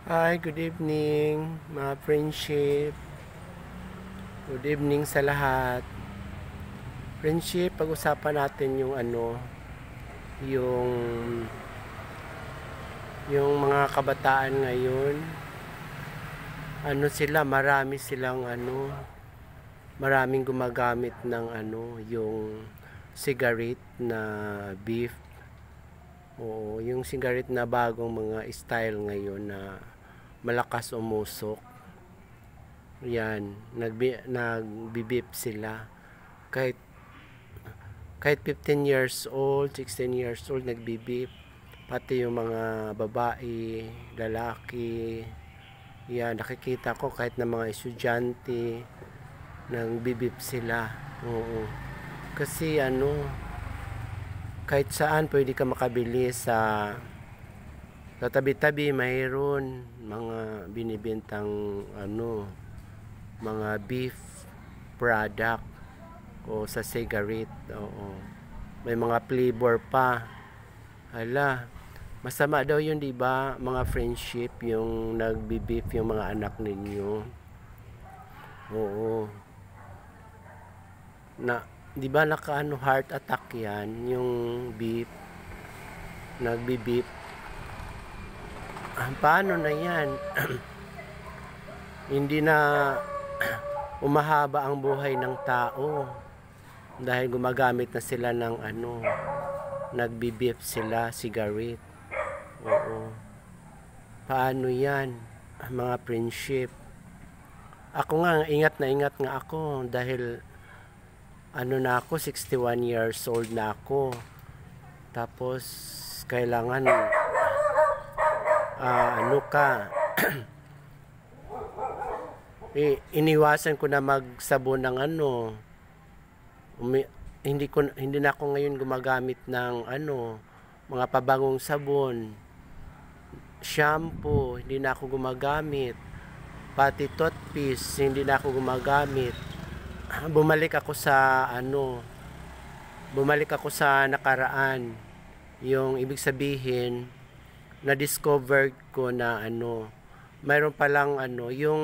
Hi, good evening mga friendship. Good evening sa lahat. Friendship, pag-usapan natin yung yung mga kabataan ngayon. Maraming gumagamit ng yung cigarette na beef. Oo, yung cigarette na bagong mga style ngayon na malakas umusok. Yan, nagbibip sila. Kahit kahit 15 years old, 16 years old nagbibip. Pati yung mga babae, lalaki. Yan, nakikita ko kahit na mga estudyante nagbibip sila. Oo. Kasi kahit saan pwede ka makabili sa tabi-tabi mayroon mga binibintang mga beef product o sa cigarette. Oo. May mga flavor pa. Hala, masama daw yun, di ba? Mga friendship, yung nagbi-beef yung mga anak ninyo. Oo. Di ba heart attack yan, yung beef, nagbi-beef. Paano na yan? Hindi na umahaba ang buhay ng tao dahil gumagamit na sila ng nagbi-beef sila, cigarette. Oo. Paano yan, mga friendship? Ako nga, ingat nga ako dahil na ako, 61 years old na ako. Tapos, kailangan iniwasan ko na magsabon ng hindi na ako ngayon gumagamit ng mga pabangong sabon, shampoo, hindi na ako gumagamit, pati toothpaste hindi na ako gumagamit. Bumalik ako sa nakaraan. Yung ibig sabihin, na-discover ko na mayroon palang yung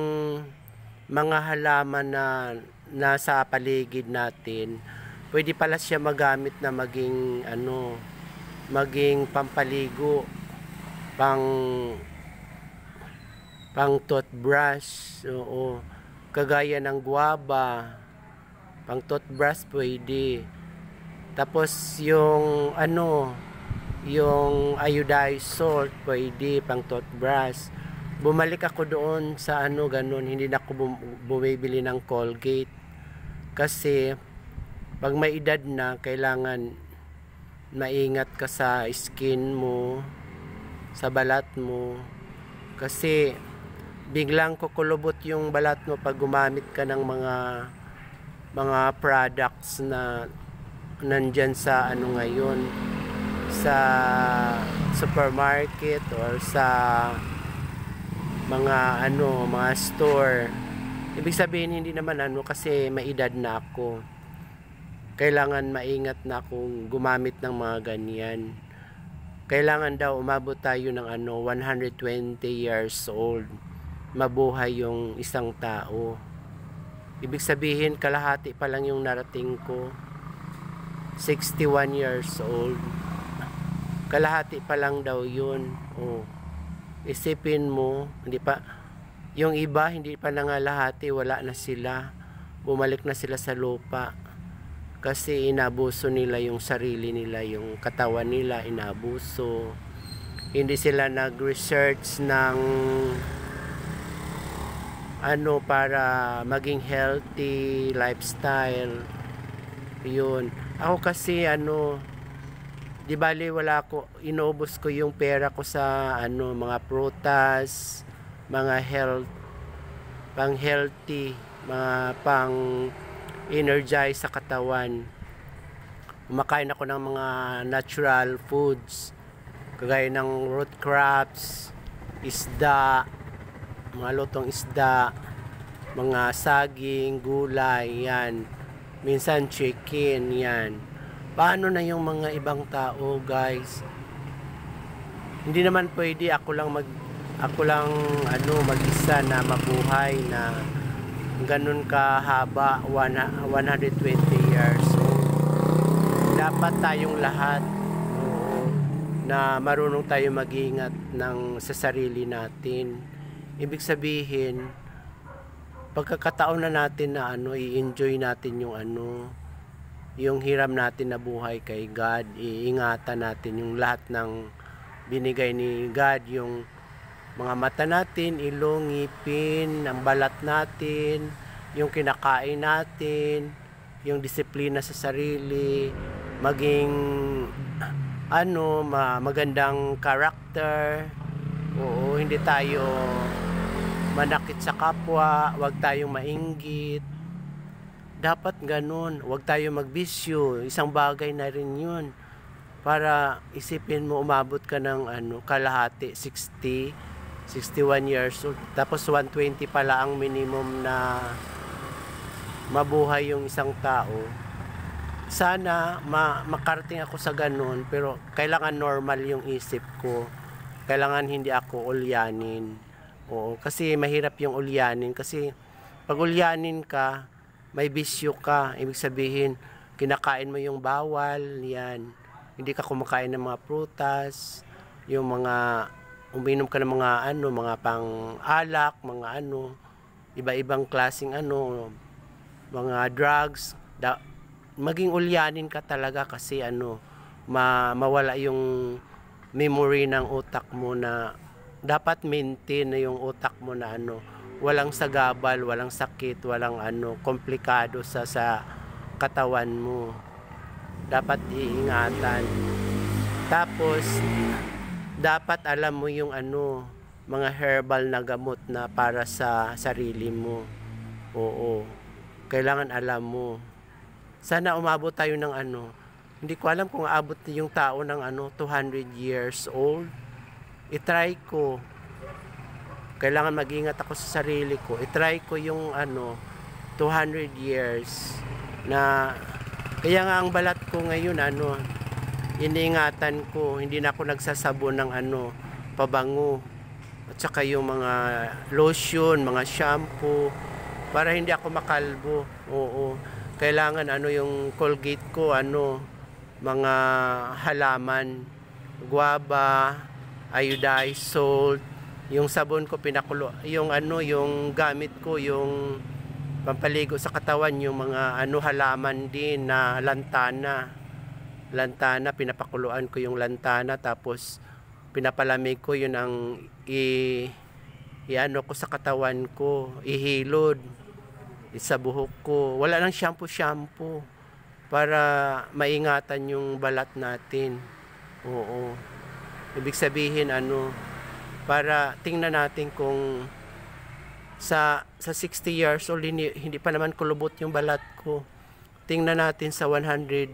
mga halaman na nasa paligid natin, pwede pala siya magamit na maging pampaligo, pang toothbrush. Oo, kagaya ng guava, pang toothbrush pwede. Tapos yung yung iodized salt pwede pang toothbrush. Bumalik ako doon sa ganun, hindi na ako bumibili ng Colgate kasi pag may edad na, kailangan maingat ka sa skin mo, sa balat mo, kasi biglang kukulubot yung balat mo pag gumamit ka ng mga products na nandyan sa ngayon sa supermarket or sa mga store. Ibig sabihin hindi naman kasi may edad na ako. Kailangan maingat na akong gumamit ng mga ganyan. Kailangan daw umabot tayo ng 120 years old. Mabuhay yung isang tao. Ibig sabihin kalahati pa lang yung narating ko. 61 years old. Kalahati pa lang daw yun. Oh. Isipin mo, yung iba hindi pa nangalahati, wala na sila. Bumalik na sila sa lupa. Kasi inabuso nila yung sarili nila, yung katawan nila inabuso. Hindi sila nag-research ng para maging healthy lifestyle. Yun. Ako kasi di bali wala ko, inubos ko yung pera ko sa mga prutas, mga pang healthy, mga pang energize sa katawan. Kumakain ako ng mga natural foods kagaya ng root crops, isda, mga lutong isda, mga saging, gulay, yan. Minsan chicken, yan. Paano na yung mga ibang tao, guys? Hindi naman pwede ako lang ako lang mag-isa na mabuhay na ganun kahaba, 120 years old. Dapat tayong lahat, oo, na marunong tayo mag-ingat sa sarili natin. Ibig sabihin, pagkakataon na natin na i-enjoy natin yung hiram natin na buhay kay God. Iingatan natin yung lahat ng binigay ni God, yung mga mata natin, ilong, ngipin, ang balat natin, yung kinakain natin, yung disiplina sa sarili, maging magandang character. Oo, hindi tayo manakit sa kapwa, wag tayong mainggit. Dapat ganun, wag tayo magbisyo. Isang bagay na rin yun. Para isipin mo, umabot ka ng kalahati, 61 years old. Tapos 120 pala ang minimum na mabuhay yung isang tao. Sana makarating ako sa ganun, pero kailangan normal yung isip ko. Kailangan hindi ako ulyanin. Oo, kasi mahirap yung ulyanin. Kasi pag ulyanin ka, may bisyo ka. Ibig sabihin, kinakain mo yung bawal, yan. Hindi ka kumakain ng mga prutas, yung mga uminom ka ng mga pang-alak, mga iba-ibang klaseng mga drugs. Maging ulyanin ka talaga kasi mawala yung memory ng utak mo, na dapat maintain na yung utak mo na walang sagabal, walang sakit, walang komplikado sa katawan mo. Dapat iingatan. Tapos dapat alam mo yung mga herbal na gamot na para sa sarili mo. Oo. Kailangan alam mo. Sana umabot tayo ng hindi ko alam kung aabot yung tao ng 200 years old. I-try ko. Kailangan mag-ingat ako sa sarili ko. I-try ko yung 200 years na kaya nga ang balat ko ngayon iniingatan ko, hindi na ako nagsasabon ng pabango, at saka yung mga lotion, mga shampoo, para hindi ako makalbo. Oo, kailangan yung Colgate ko mga halaman, guava, iodized salt. Yung sabon ko pinakulo, yung yung gamit ko, yung pampaligo sa katawan, yung mga halaman din na lantana, pinapakuluan ko yung lantana, tapos pinapalamig ko, yun ang ko sa katawan ko, ihilod sa buhok ko. Wala nang shampoo para maingatan yung balat natin. Oo, ibig sabihin para tingnan natin kung sa 60 years old hindi pa naman kulubot yung balat ko. Tingnan natin sa 120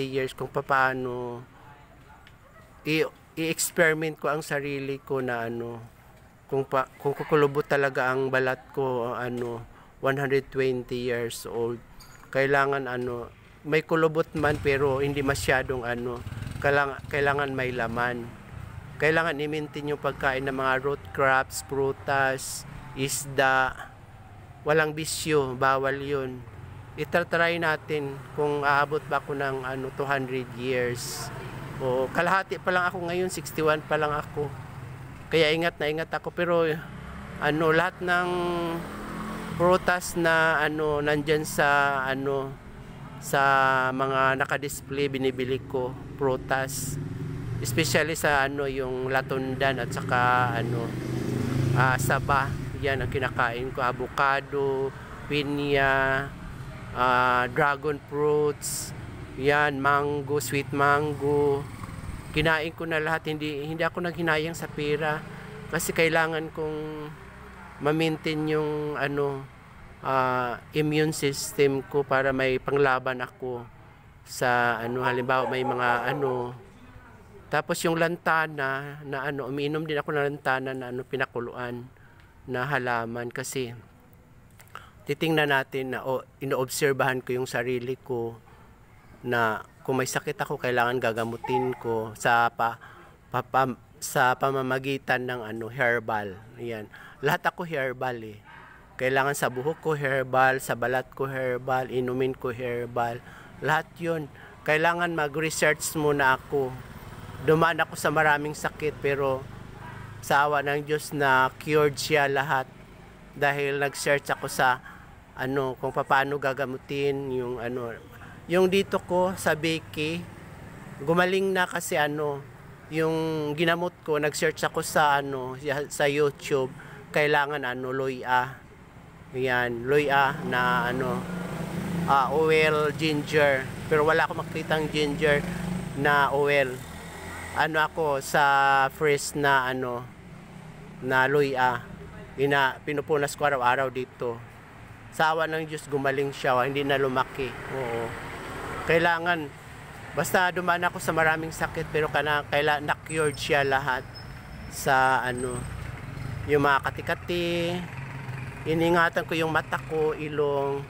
years kung paano i-experiment ko ang sarili ko na kung kukulubot talaga ang balat ko 120 years old. Kailangan may kulubot man, pero hindi masyadong kailangan may laman. Kailangan i-maintain yung pagkain ng mga root crops, prutas, isda, walang bisyo, bawal yun. Itatry natin kung aabot ba ako ng 200 years. O kalahati pa lang ako ngayon, 61 pa lang ako. Kaya ingat na ingat ako, pero lahat ng prutas na nandyan sa sa mga naka-display, binibili ko prutas, especially sa yung latundan at saka saba. Yan ang kinakain ko, avocado, pinya, dragon fruits, yan, mango, sweet mango. Kinain ko na lahat, hindi ako naghinayang sa pera, kasi kailangan kong ma-maintain yung immune system ko, para may panglaban ako sa halimbawa may mga tapos yung lantana na umiinom din ako ng lantana na pinakuluan na halaman, kasi titingnan natin na inoobserbahan ko yung sarili ko, na kung may sakit ako kailangan gagamutin ko sa sa pamamagitan ng herbal. Ayan. Lahat ako herbal eh. Kailangan sa buhok ko herbal, sa balat ko herbal, inumin ko herbal. Lahat yun. Kailangan mag-research muna ako. Dumaan ako sa maraming sakit pero sa awa ng Diyos na cured siya lahat. Dahil nag-search ako sa kung paano gagamutin yung yung dito ko sa Biki. Gumaling na kasi yung ginamot ko, nag-search ako sa sa YouTube. Kailangan Loya. Ayan, Loya na oil ginger. Pero wala akong makitang ginger na oil. Ako sa fresh na na Loya. Pinupunas ko araw-araw dito. Sa awa ng Diyos gumaling siya, hindi na lumaki. Oo. Kailangan basta dumaan ako sa maraming sakit pero kailangan na-cured siya lahat sa yung mga kati-kati. Iniingatan ko yung mata ko, ilong,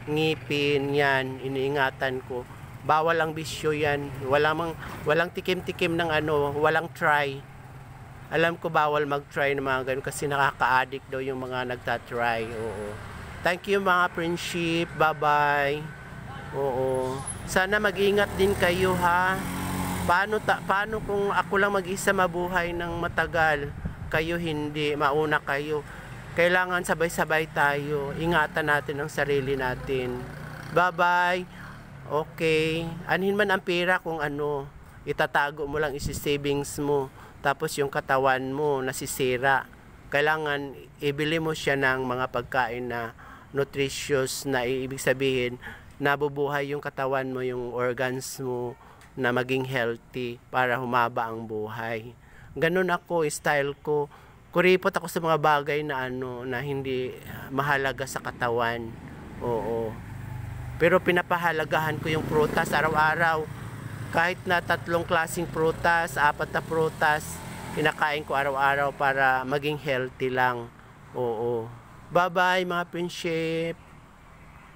ngipin, yan, iniingatan ko. Bawal ang bisyo yan. Walang tikim-tikim ng walang try. Alam ko bawal mag-try ng mga ganun kasi nakaka-addict daw yung mga nagta-try. Oo. Thank you mga friendship. Bye-bye. Oo. Sana mag-ingat din kayo ha. Paano kung ako lang mag-isa mabuhay ng matagal? Kayo hindi, mauna kayo. Kailangan sabay-sabay tayo. Ingatan natin ang sarili natin. Bye-bye. Okay. Anhin man ang pera kung itatago mo lang isi-savings mo. Tapos yung katawan mo nasisira. Kailangan ibili mo siya ng mga pagkain na nutritious na ibig sabihin nabubuhay yung katawan mo, yung organs mo na maging healthy para humaba ang buhay. Ganun ako, style ko. Kuripot ako sa mga bagay na na hindi mahalaga sa katawan. Oo. Pero pinapahalagahan ko yung prutas araw-araw. Kahit na 3 klaseng prutas, 4 na prutas, kinakain ko araw-araw para maging healthy lang. Oo. Bye-bye mga friendship.